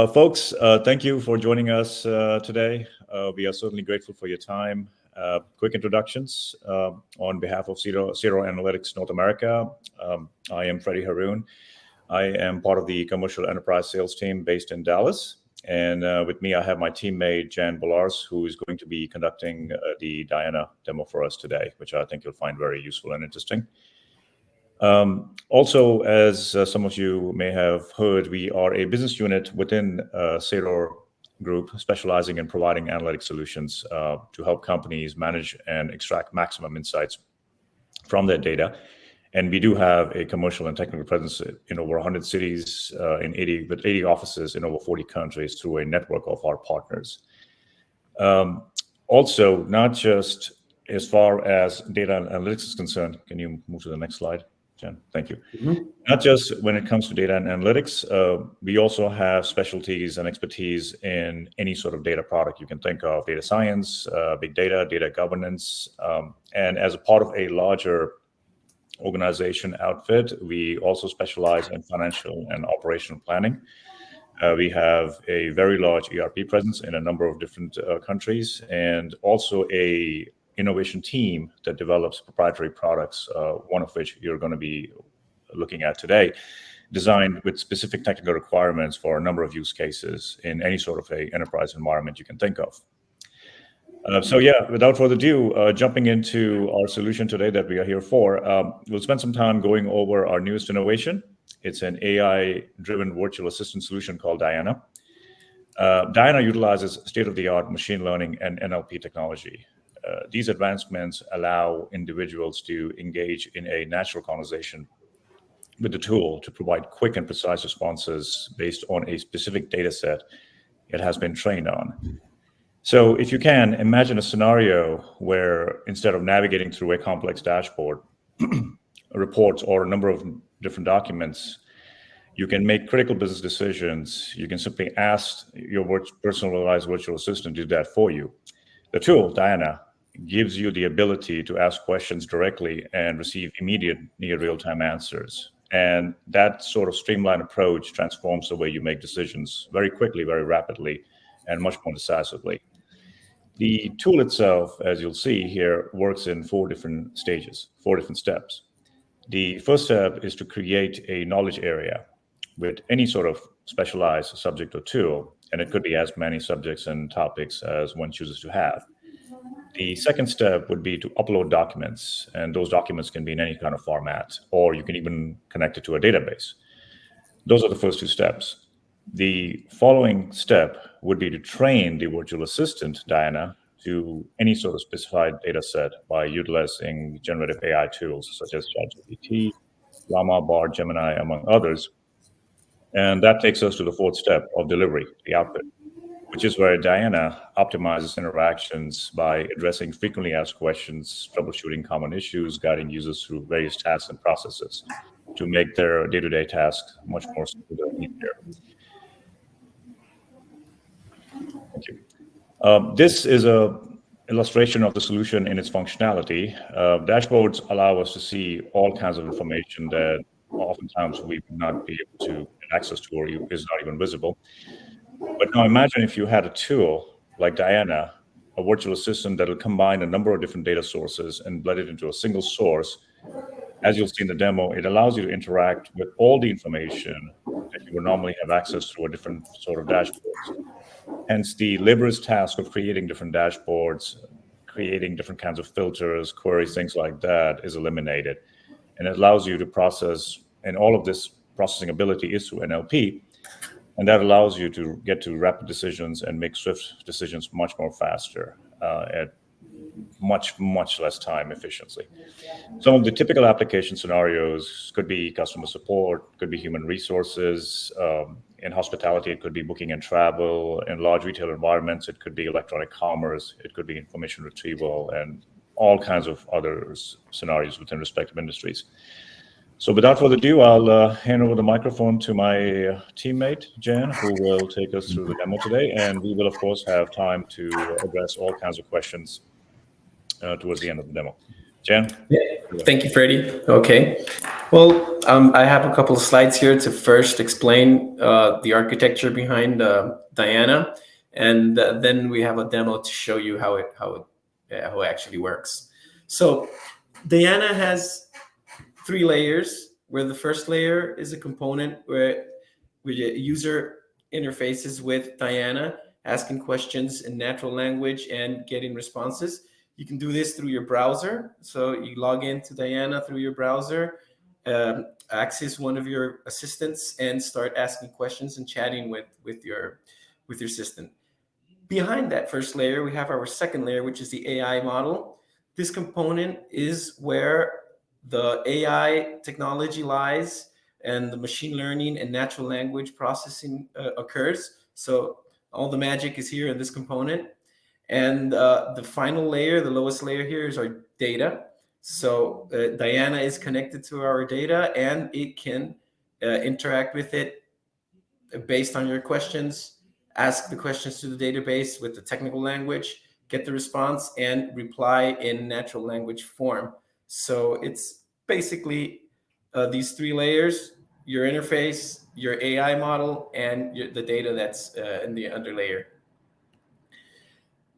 Folks, thank you for joining us today. We are certainly grateful for your time. Quick introductions on behalf of Zero Analytics North America. I am Freddie Haroon. I am part of the commercial enterprise sales team based in Dallas. And with me, I have my teammate, Jan Bolars, who is going to be conducting the DAIANA demo for us today, which I think you'll find very useful and interesting. Also, as some of you may have heard, we are a business unit within Zero Group, specializing in providing analytic solutions to help companies manage and extract maximum insights from their data. And we do have a commercial and technical presence in over 100 cities, with 80 offices in over 40 countries through a network of our partners. Also, not just as far as data and analytics is concerned, can you move to the next slide, Jen? Thank you. Not just when it comes to data and analytics, we also have specialties and expertise in any sort of data product you can think of: data science, big data, data governance. And as a part of a larger organization outfit, we also specialize in financial and operational planning. We have a very large ERP presence in a number of different countries, and also a innovation team that develops proprietary products, one of which you're going to be looking at today, designed with specific technical requirements for a number of use cases in any sort of a enterprise environment you can think of. So yeah, without further ado, jumping into our solution today that we are here for, we'll spend some time going over our newest innovation. It's an AI-driven virtual assistant solution called DAIANA. DAIANA utilizes state-of-the-art machine learning and NLP technology. These advancements allow individuals to engage in a natural conversation with the tool to provide quick and precise responses based on a specific data set it has been trained on. So if you can, imagine a scenario where instead of navigating through a complex dashboard, reports, or a number of different documents, you can make critical business decisions. You can simply ask your personalized virtual assistant to do that for you. The tool, DAIANA, gives you the ability to ask questions directly and receive immediate, near real-time answers. And that sort of streamlined approach transforms the way you make decisions very quickly, very rapidly, and much more decisively. The tool itself, as you'll see here, works in 4 different stages, 4 different steps. The first step is to create a knowledge area with any sort of specialized subject or tool, and it could be as many subjects and topics as one chooses to have. The second step would be to upload documents, and those documents can be in any kind of format, or you can even connect it to a database. Those are the first 2 steps. The following step would be to train the virtual assistant, DAIANA, to any sort of specified data set by utilizing generative AI tools such as ChatGPT, Llama, Bard, Gemini, among others. And that takes us to the 4th step of delivery, the output, which is where DAIANA optimizes interactions by addressing frequently asked questions, troubleshooting common issues, guiding users through various tasks and processes to make their day-to-day tasks much more simple and easier. Thank you. This is an illustration of the solution in its functionality. Dashboards allow us to see all kinds of information that oftentimes we would not be able to get access to, or is not even visible. But now imagine if you had a tool like DAIANA, a virtual assistant that will combine a number of different data sources and blend it into a single source. As you'll see in the demo, it allows you to interact with all the information that you would normally have access to a different sort of dashboards. Hence, the laborious task of creating different dashboards, creating different kinds of filters, queries, things like that is eliminated. And it allows you to process, and all of this processing ability is through NLP, and that allows you to get to rapid decisions and make swift decisions much more faster at much less time efficiently. Some of the typical application scenarios could be customer support, could be human resources. In hospitality, it could be booking and travel. In large retail environments, it could be electronic commerce. It could be information retrieval, and all kinds of other scenarios within respective industries. So without further ado, I'll hand over the microphone to my teammate, Jan, who will take us through the demo today. And we will, of course, have time to address all kinds of questions towards the end of the demo. Jan? Yeah. Thank you, Freddie. Okay. Well, I have a couple of slides here to first explain the architecture behind DAIANA, and then we have a demo to show you how it actually works. So DAIANA has 3 layers, where the first layer is a component where the user interfaces with DAIANA, asking questions in natural language and getting responses. You can do this through your browser. So you log into DAIANA through your browser, access one of your assistants, and start asking questions and chatting with your assistant. Behind that first layer, we have our second layer, which is the AI model. This component is where the AI technology lies, and the machine learning and natural language processing occurs. So all the magic is here in this component. And the final layer, the lowest layer here, is our data. So DAIANA is connected to our data, and it can interact with it based on your questions, ask the questions to the database with the technical language, get the response, and reply in natural language form. So it's basically these 3 layers: your interface, your AI model, and the data that's in the underlayer.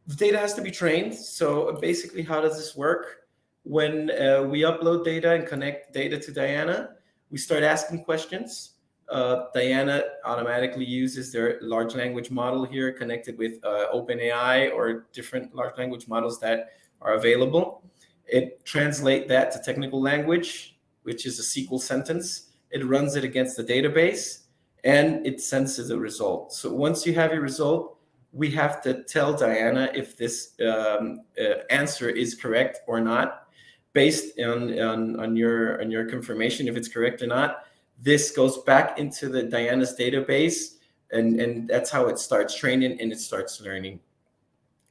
The data has to be trained. So basically, how does this work? When we upload data and connect data to DAIANA, we start asking questions. DAIANA automatically uses their large language model here, connected with OpenAI or different large language models that are available. It translates that to technical language, which is a SQL sentence. It runs it against the database, and it sends us a result. So once you have your result, we have to tell DAIANA if this answer is correct or not, based on your confirmation if it's correct or not. This goes back into the DAIANA's database, and that's how it starts training and it starts learning.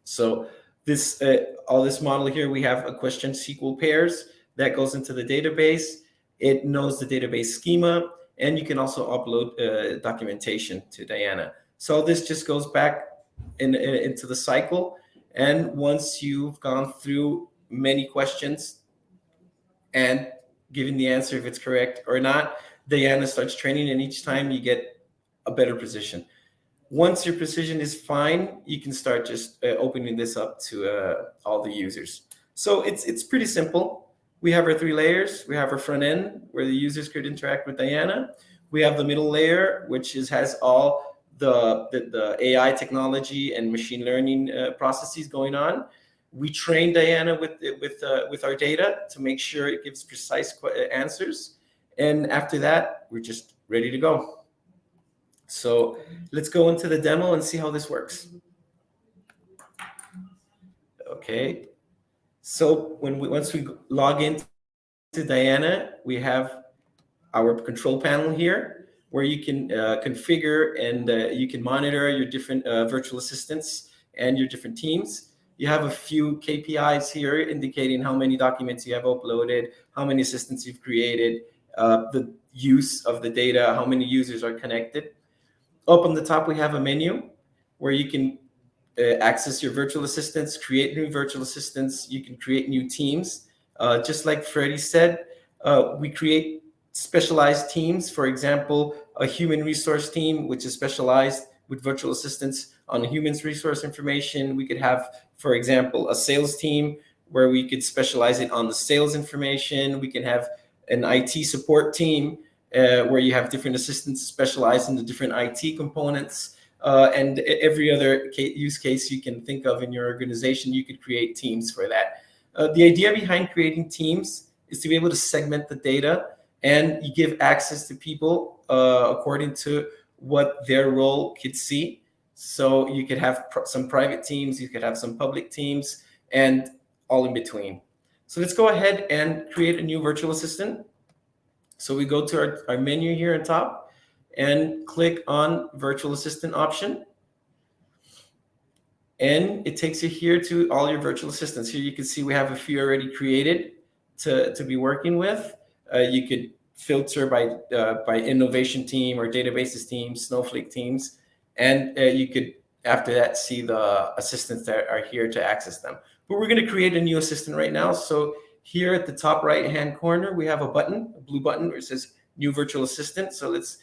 So this all this model here, we have a question SQL pairs that goes into the database. It knows the database schema, and you can also upload documentation to DAIANA. So this just goes back into the cycle. And once you've gone through many questions and given the answer if it's correct or not, DAIANA starts training, and each time you get a better precision. Once your precision is fine, you can start just opening this up to all the users. So it's pretty simple. We have our 3 layers. We have our front end, where the users could interact with DAIANA. We have the middle layer, which has all the AI technology and machine learning processes going on. We train DAIANA with our data to make sure it gives precise answers. And after that, we're just ready to go. So let's go into the demo and see how this works. Okay. So once we log into DAIANA, we have our control panel here, where you can configure and you can monitor your different virtual assistants and your different teams. You have a few KPIs here indicating how many documents you have uploaded, how many assistants you've created, the use of the data, how many users are connected. Up on the top, we have a menu where you can access your virtual assistants, create new virtual assistants. You can create new teams. Just like Freddie said, we create specialized teams. For example, a human resource team, which is specialized with virtual assistants on human resource information. We could have, for example, a sales team where we could specialize it on the sales information. We can have an IT support team where you have different assistants specialized in the different IT components. And every other use case you can think of in your organization, you could create teams for that. The idea behind creating teams is to be able to segment the data, and you give access to people according to what their role could see. So you could have some private teams, you could have some public teams, and all in between. So let's go ahead and create a new virtual assistant. So we go to our menu here on top and click on virtual assistant option. And it takes you here to all your virtual assistants. Here you can see we have a few already created to be working with. You could filter by innovation team or databases teams, Snowflake teams, and you could after that see the assistants that are here to access them. But we're going to create a new assistant right now. So Here at the top right-hand corner, we have a button, a blue button where it says New Virtual Assistant. So let's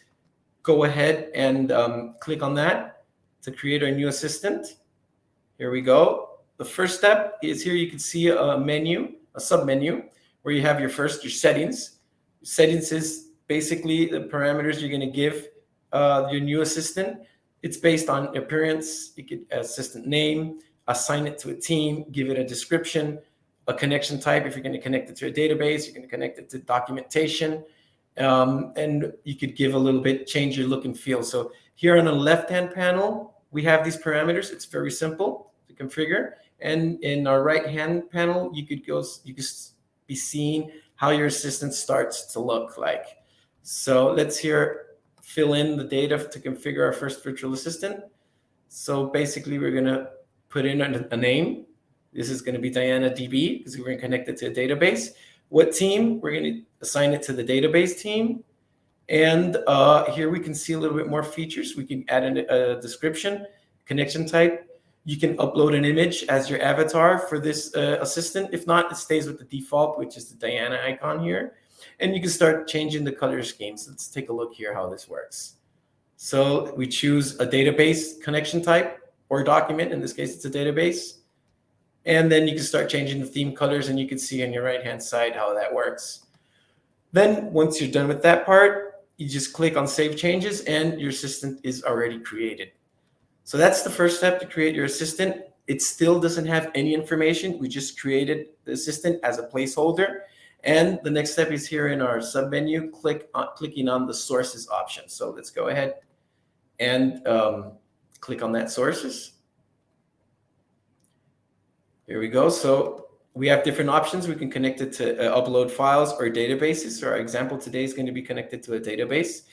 go ahead and click on that to create our new assistant. Here we go. The first step is here you can see a menu, a sub-menu, where you have your settings. Settings is basically the parameters you're going to give your new assistant. It's based on appearance. You could assistant name, assign it to a team, give it a description, a connection type. If you're going to connect it to a database, you're going to connect it to documentation. And you could give a little bit, change your look and feel. So here on the left-hand panel, we have these parameters. It's very simple to configure. And in our right-hand panel, you could be seeing how your assistant starts to look like. So let's fill in the data to configure our first virtual assistant. So basically, we're going to put in a name. This is going to be DAIANA DB because we're going to connect it to a database. What team? We're going to assign it to the database team. And here we can see a little bit more features. We can add a description, connection type. You can upload an image as your avatar for this assistant. If not, it stays with the default, which is the DAIANA icon here. And you can start changing the color schemes. Let's take a look here how this works. So we choose a database connection type or document. In this case, it's a database. And then you can start changing the theme colors, and you can see on your right-hand side how that works. Then once you're done with that part, you just click on Save Changes, and your assistant is already created. So that's the first step to create your assistant. It still doesn't have any information. We just created the assistant as a placeholder. And the next step is here in our submenu, clicking on the sources option. So let's go ahead and click on that sources. Here we go. So we have different options. We can connect it to upload files or databases. So our example today is going to be connected to a database.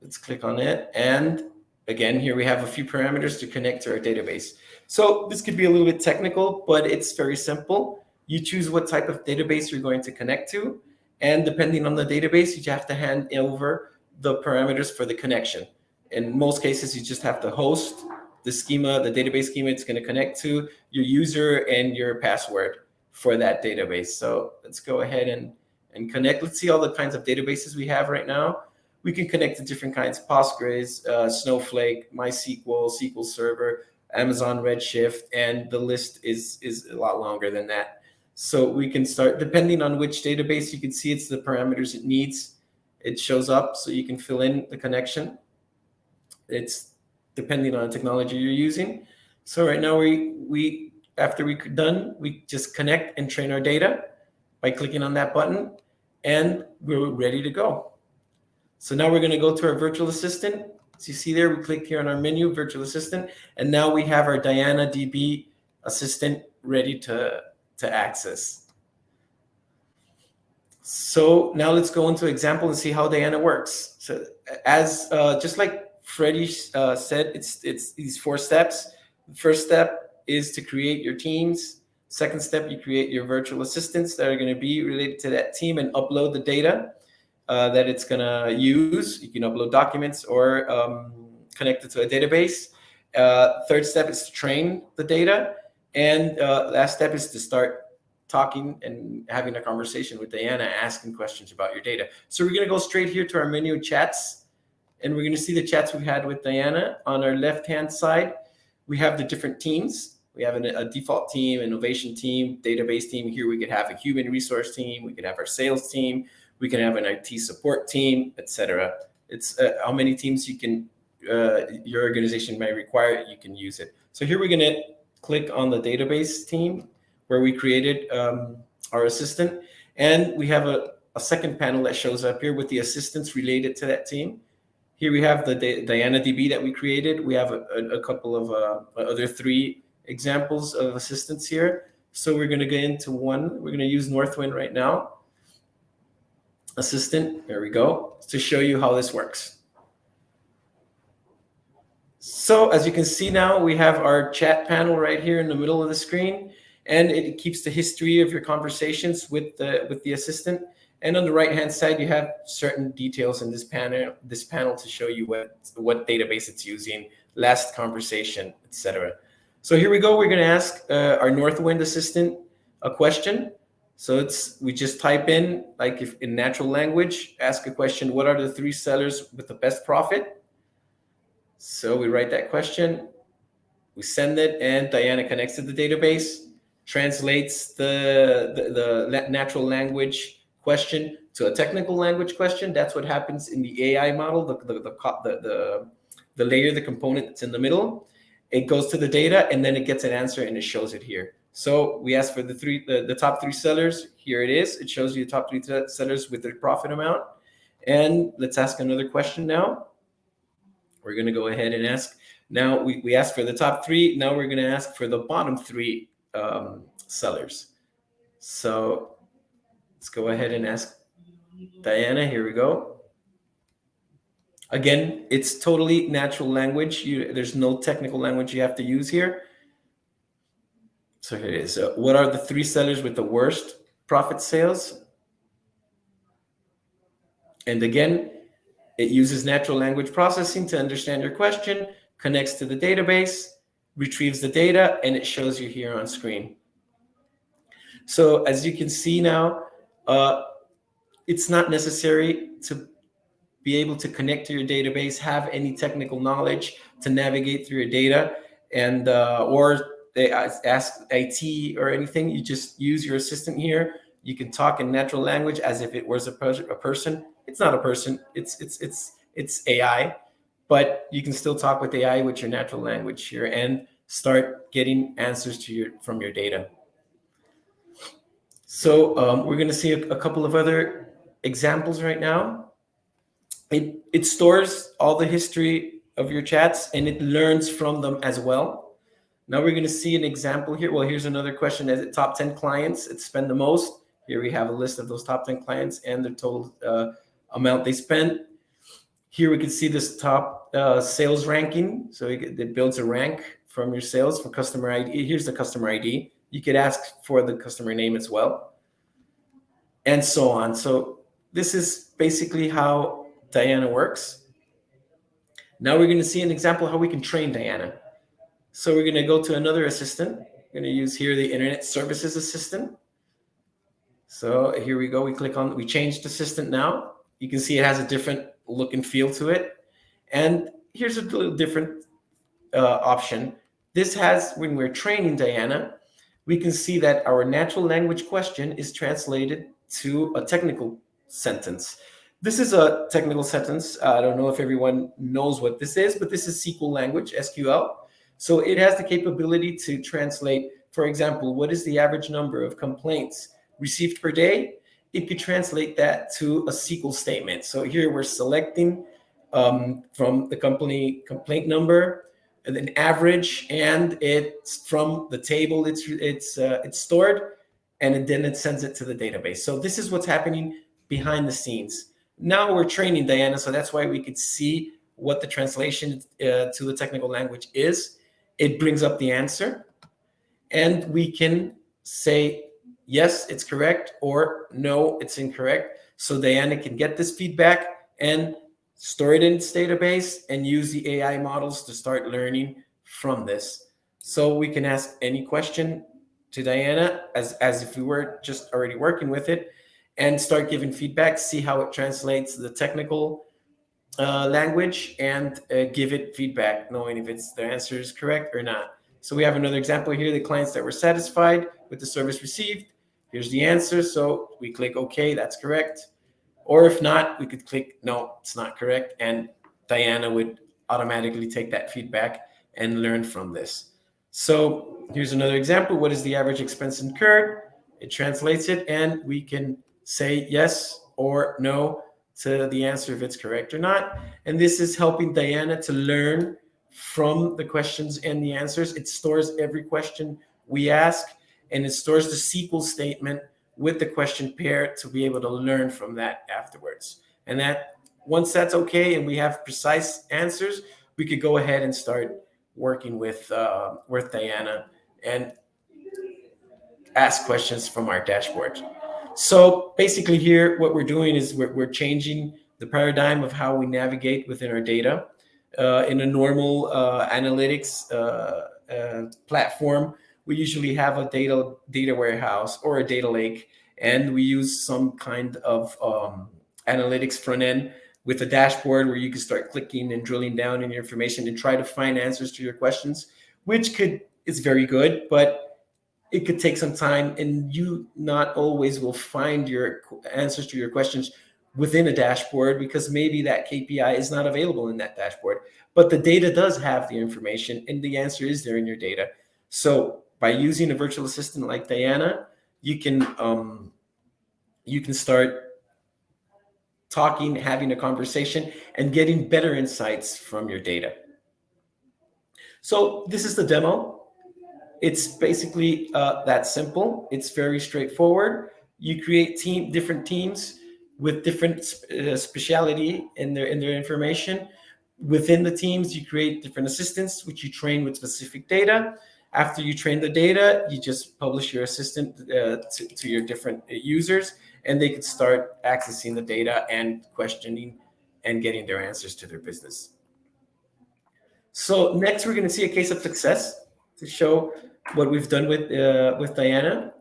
Let's click on it. And again, here we have a few parameters to connect to our database. So this could be a little bit technical, but it's very simple. You choose what type of database you're going to connect to. And depending on the database, you have to hand over the parameters for the connection. In most cases, you just have to host the schema, the database schema it's going to connect to, your user, and your password for that database. So let's go ahead and connect. Let's see all the kinds of databases we have right now. We can connect to different kinds: Postgres, Snowflake, MySQL, SQL Server, Amazon Redshift, and the list is a lot longer than that. So we can start, depending on which database, you can see it's the parameters it needs. It shows up, so you can fill in the connection. It's depending on the technology you're using. So right now, after we're done, we just connect and train our data by clicking on that button, and we're ready to go. So now we're going to go to our virtual assistant. As you see there, we click here on our menu, virtual assistant, and now we have our DAIANA DB assistant ready to access. So now let's go into example and see how DAIANA works. So as just like Freddie said, it's these 4 steps. The first step is to create your teams. Second step, you create your virtual assistants that are going to be related to that team and upload the data that it's going to use. You can upload documents or connect it to a database. Third step is to train the data. And last step is to start talking and having a conversation with DAIANA, asking questions about your data. So we're going to go straight here to our menu chats. And we're going to see the chats we've had with DAIANA. On our left-hand side, we have the different teams. We have a default team, innovation team, database team. Here we could have a human resource team. We could have our sales team. We can have an IT support team, etc. It's how many teams your organization may require, you can use it. So here we're going to click on the database team where we created our assistant. And we have a second panel that shows up here with the assistants related to that team. Here we have the DAIANA DB that we created. We have a couple of other 3 examples of assistants here. So we're going to get into one. We're going to use Northwind right now. Assistant, there we go, to show you how this works. So as you can see now, we have our chat panel right here in the middle of the screen, and it keeps the history of your conversations with the assistant. And on the right-hand side, you have certain details in this panel to show you what database it's using, last conversation, etc. So here we go. We're going to ask our Northwind assistant a question. So we just type in, like if in natural language, ask a question, what are the 3 sellers with the best profit? So we write that question, we send it, and DAIANA connects to the database, translates the natural language question to a technical language question. That's what happens in the AI model, the layer, the component that's in the middle. It goes to the data, and then it gets an answer, and it shows it here. So we ask for the top 3 sellers. Here it is. It shows you the top 3 sellers with their profit amount. And let's ask another question now. We're going to go ahead and ask. Now we asked for the top 3. Now we're going to ask for the bottom 3 sellers. So let's go ahead and ask DAIANA. Here we go. Again, it's totally natural language. There's no technical language you have to use here. So here it is. What are the 3 sellers with the worst profit sales? And again, it uses natural language processing to understand your question, connects to the database, retrieves the data, and it shows you here on screen. So as you can see now, it's not necessary to be able to connect to your database, have any technical knowledge to navigate through your data, and or they ask IT or anything. You just use your assistant here. You can talk in natural language as if it was a person. It's not a person. It's AI, but you can still talk with AI with your natural language here and start getting answers from your data. So we're going to see a couple of other examples right now. It stores all the history of your chats, and it learns from them as well. Now we're going to see an example here. Well, here's another question. As the top 10 clients that spend the most. Here we have a list of those top 10 clients and the total amount they spent. Here we can see this top sales ranking. So it builds a rank from your sales for customer ID. Here's the customer ID. You could ask for the customer name as well, and so on. So this is basically how DAIANA works. Now we're going to see an example how we can train DAIANA. So we're going to go to another assistant. We're going to use here the Internet Services Assistant. So here we go. We changed assistant now. You can see it has a different look and feel to it. And here's a little different option. This has, when we're training DAIANA, we can see that our natural language question is translated to a technical sentence. This is a technical sentence. I don't know if everyone knows what this is, but this is SQL language, SQL. So it has the capability to translate, for example, what is the average number of complaints received per day? It could translate that to a SQL statement. So here we're selecting from the company complaint number, and an average, and it's from the table it's stored, and then it sends it to the database. So this is what's happening behind the scenes. Now we're training DAIANA, so that's why we could see what the translation to the technical language is. It brings up the answer, and we can say, yes, it's correct, or no, it's incorrect. So DAIANA can get this feedback and store it in its database and use the AI models to start learning from this. So we can ask any question to DAIANA as if we were just already working with it, and start giving feedback, see how it translates the technical language, and give it feedback, knowing if the answer is correct or not. So we have another example here, the clients that were satisfied with the service received. Here's the answer. So we click OK, that's correct. Or if not, we could click no, it's not correct. And DAIANA would automatically take that feedback and learn from this. So here's another example. What is the average expense incurred? It translates it, and we can say yes or no to the answer if it's correct or not. And this is helping DAIANA to learn from the questions and the answers. It stores every question we ask, and it stores the SQL statement with the question pair to be able to learn from that afterwards. And that once that's okay and we have precise answers, we could go ahead and start working with DAIANA and ask questions from our dashboard. So basically here, what we're doing is we're changing the paradigm of how we navigate within our data. In a normal analytics platform, we usually have a data warehouse or a data lake, and we use some kind of analytics front end with a dashboard where you can start clicking and drilling down in your information and try to find answers to your questions, which is very good, but it could take some time, and you not always will find your answers to your questions within a dashboard, because maybe that KPI is not available in that dashboard, but the data does have the information and the answer is there in your data. So by using a virtual assistant like DAIANA, you can start talking, having a conversation, and getting better insights from your data. So this is the demo. It's basically that simple. It's very straightforward. You create different teams with different speciality in their information. Within the teams, you create different assistants, which you train with specific data. After you train the data, you just publish your assistant to your different users, and they could start accessing the data and questioning and getting their answers to their business. So next, we're going to see a case of success to show what we've done with DAIANA.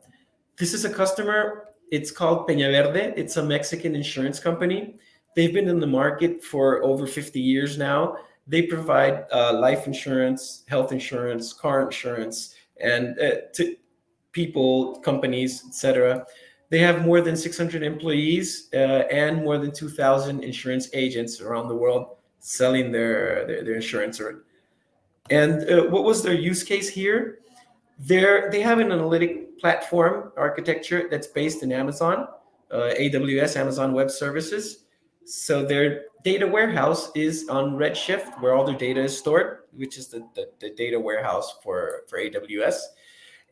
This is a customer. It's called Peña Verde. It's a Mexican insurance company. They've been in the market for over 50 years now. They provide life insurance, health insurance, car insurance, and to people, companies, etc. They have more than 600 employees and more than 2,000 insurance agents around the world selling their insurance. And what was their use case here? They have an analytic platform architecture that's based in Amazon, AWS, Amazon Web Services. So their data warehouse is on Redshift, where all their data is stored, which is the data warehouse for AWS.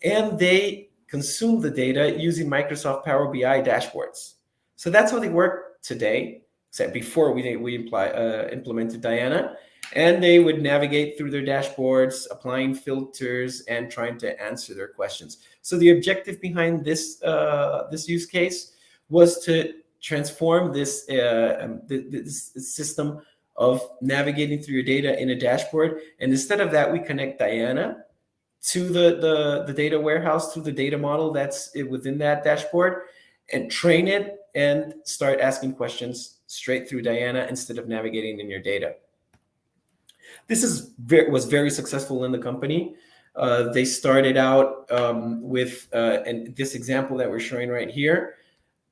And they consume the data using Microsoft Power BI dashboards. So that's how they work today, except before we implemented DAIANA. And they would navigate through their dashboards, applying filters and trying to answer their questions. So the objective behind this use case was to transform this system of navigating through your data in a dashboard. And instead of that, we connect DAIANA to the data warehouse, through the data model that's within that dashboard, and train it and start asking questions straight through DAIANA instead of navigating in your data. This was very successful in the company. They started out with this example that we're showing right here,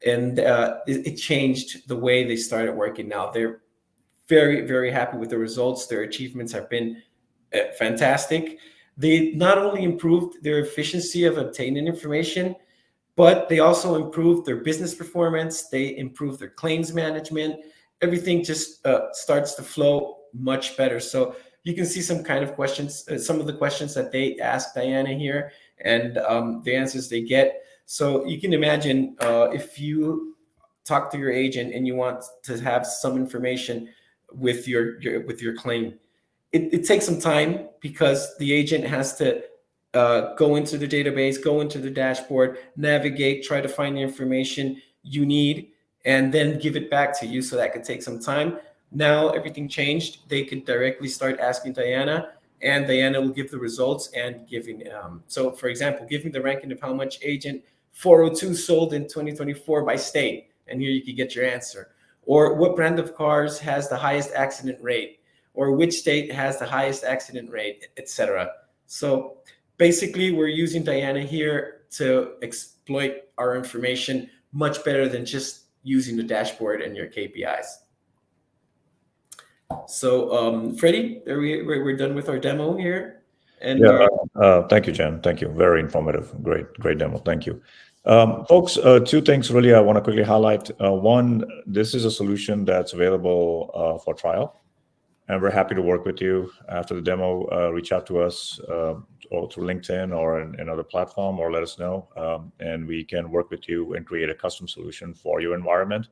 and it changed the way they started working. Now they're very, very happy with the results. Their achievements have been fantastic. They not only improved their efficiency of obtaining information, but they also improved their business performance. They improved their claims management. Everything just starts to flow much better. So you can see some kind of questions, some of the questions that they ask DAIANA here, and the answers they get. So you can imagine if you talk to your agent and you want to have some information with your claim, it takes some time, because the agent has to go into the database, go into the dashboard, navigate, try to find the information you need, and then give it back to you. So that could take some time. Now everything changed. They could directly start asking DAIANA, and DAIANA will give the results and giving. So for example, giving the ranking of how much agent 402 sold in 2024 by state. And here you could get your answer. Or what brand of cars has the highest accident rate? Or which state has the highest accident rate, etc. So basically, we're using DAIANA here to exploit our information much better than just using the dashboard and your KPIs. So, Freddie, we're done with our demo here. And thank you, Jen. Thank you. Very informative. Great demo. Thank you. Folks, two things really I want to quickly highlight. One, this is a solution that's available for trial, and we're happy to work with you after the demo. Reach out to us or through LinkedIn or another platform, or let us know, and we can work with you and create a custom solution for your environment.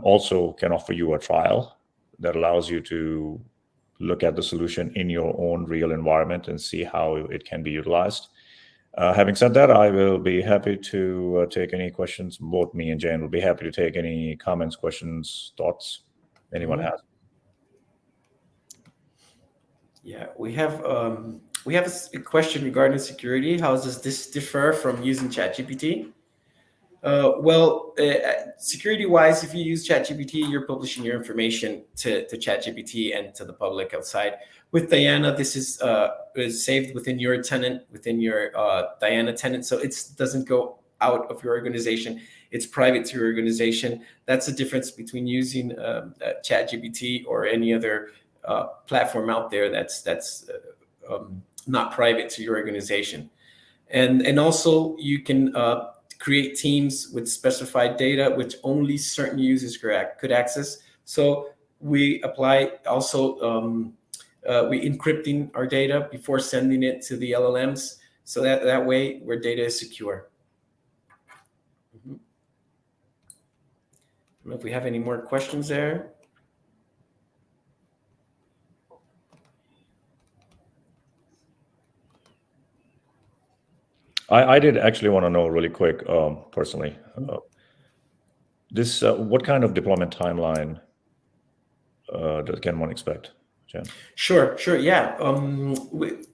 Also can offer you a trial that allows you to look at the solution in your own real environment and see how it can be utilized. Having said that, I will be happy to take any questions. Both me and Jane will be happy to take any comments, questions, thoughts anyone has. Yeah, we have a question regarding security. How does this differ from using ChatGPT? Security-wise, if you use ChatGPT, you're publishing your information to ChatGPT and to the public outside. With DAIANA, this is saved within your tenant, within your DAIANA tenant, so it doesn't go out of your organization. It's private to your organization. That's the difference between using ChatGPT or any other platform out there that's not private to your organization. And also you can create teams with specified data which only certain users could access. So we apply also we encrypting our data before sending it to the LLMs, so that way our data is secure. I don't know if we have any more questions there. I did actually want to know really quick, personally, what kind of deployment timeline can one expect, Jen? Sure, yeah.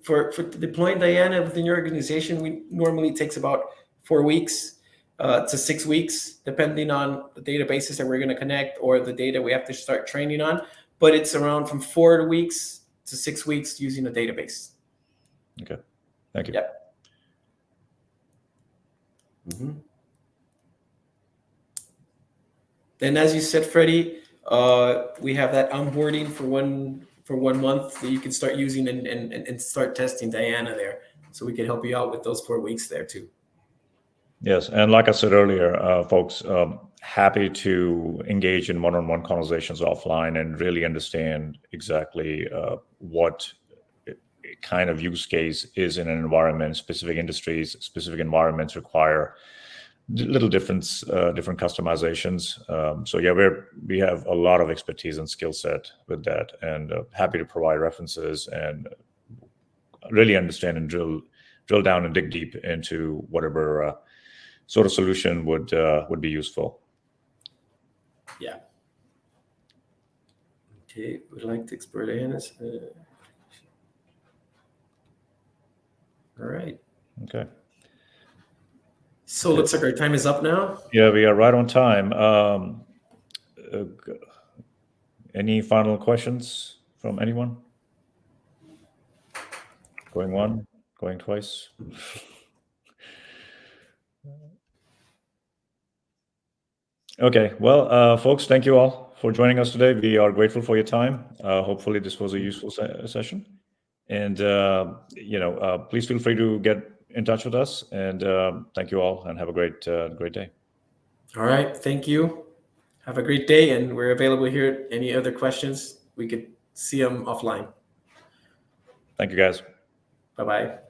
For deploying DAIANA within your organization, we normally takes about 4 weeks to 6 weeks, depending on the databases that we're going to connect or the data we have to start training on. But it's around from 4 weeks to 6 weeks using a database. Okay, thank you. Yep. And as you said, Freddie, we have that onboarding for 1 month that you can start using and start testing DAIANA there. So we can help you out with those 4 weeks there too. Yes, and like I said earlier, folks, happy to engage in one-on-one conversations offline and really understand exactly what kind of use case is in an environment. Specific industries, specific environments require little different customizations. So yeah, we have a lot of expertise and skill set with that, and happy to provide references and really understand and drill down and dig deep into whatever sort of solution would be useful. Yeah. Okay, would like to explore DAIANA's. All right. Okay. So looks like our time is up now. Yeah, we are right on time. Any final questions from anyone? Going one, going twice. Okay, well, folks, thank you all for joining us today. We are grateful for your time. Hopefully this was a useful session. And, please feel free to get in touch with us. And thank you all, and have a great day. All right, thank you. Have a great day, and we're available here. Any other questions, we could see them offline. Thank you, guys. Bye-bye.